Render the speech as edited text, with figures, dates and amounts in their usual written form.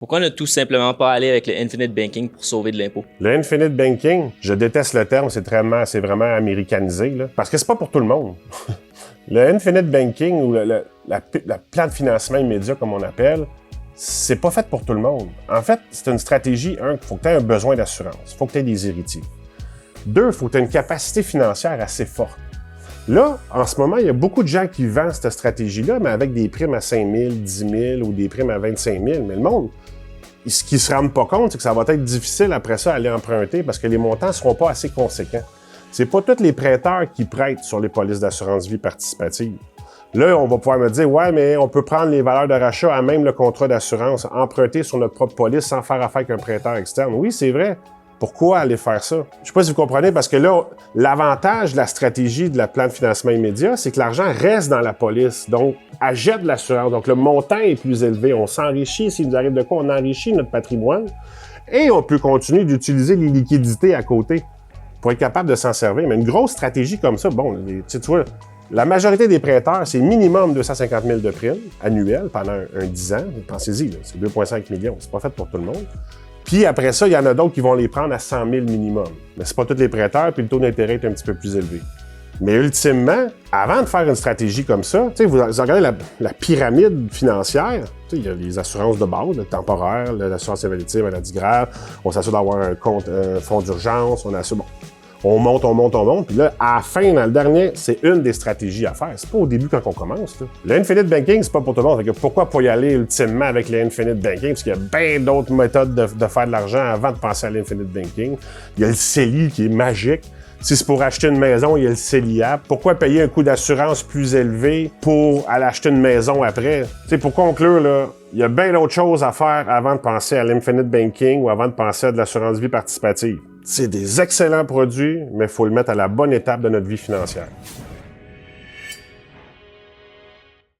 Pourquoi ne tout simplement pas aller avec le Infinite Banking pour sauver de l'impôt? Le Infinite Banking, je déteste le terme, c'est vraiment américanisé, là, parce que c'est pas pour tout le monde. Le Infinite Banking, ou la plan de financement immédiat, comme on appelle, c'est pas fait pour tout le monde. En fait, c'est une stratégie, il faut que tu aies un besoin d'assurance, il faut que tu aies des héritiers. 2, il faut que tu aies une capacité financière assez forte. Là, en ce moment, il y a beaucoup de gens qui vendent cette stratégie-là, mais avec des primes à 5 000, 10 000 ou des primes à 25 000. Mais le monde, ce qu'ils ne se rendent pas compte, c'est que ça va être difficile après ça à aller emprunter parce que les montants ne seront pas assez conséquents. C'est pas tous les prêteurs qui prêtent sur les polices d'assurance vie participative. Là, on va pouvoir me dire, ouais, mais on peut prendre les valeurs de rachat à même le contrat d'assurance, emprunter sur notre propre police sans faire affaire avec un prêteur externe. Oui, c'est vrai. Pourquoi aller faire ça? Je ne sais pas si vous comprenez, parce que là, l'avantage de la stratégie de la plan de financement immédiat, c'est que l'argent reste dans la police. Donc, elle jette de l'assurance. Donc, le montant est plus élevé. On s'enrichit. S'il nous arrive de quoi, on enrichit notre patrimoine. Et on peut continuer d'utiliser les liquidités à côté pour être capable de s'en servir. Mais une grosse stratégie comme ça, bon, tu vois, la majorité des prêteurs, c'est minimum 250 000 de primes annuelles pendant un 10 ans. Pensez-y, là, c'est 2,5 millions. C'est pas fait pour tout le monde. Puis après ça, il y en a d'autres qui vont les prendre à 100 000 minimum. Mais c'est pas tous les prêteurs, puis le taux d'intérêt est un petit peu plus élevé. Mais ultimement, avant de faire une stratégie comme ça, vous regardez la pyramide financière, il y a les assurances de base, le temporaire, l'assurance invalidité, maladie grave, on s'assure d'avoir un compte, un fonds d'urgence, on assure, bon, on monte, puis là, à la fin, dans le dernier, c'est une des stratégies à faire. C'est pas au début quand on commence. Là. Le Infinite Banking, c'est pas pour tout le monde. Fait que pourquoi pas y aller ultimement avec le Infinite Banking? Parce qu'il y a bien d'autres méthodes de faire de l'argent avant de penser à l'Infinite Banking. Il y a le CELI qui est magique. Si c'est pour acheter une maison, il y a le CELIAP. Pourquoi payer un coût d'assurance plus élevé pour aller acheter une maison après? T'sais, pour conclure, là, il y a bien d'autres choses à faire avant de penser à l'Infinite Banking ou avant de penser à de l'assurance vie participative. C'est des excellents produits, mais il faut le mettre à la bonne étape de notre vie financière.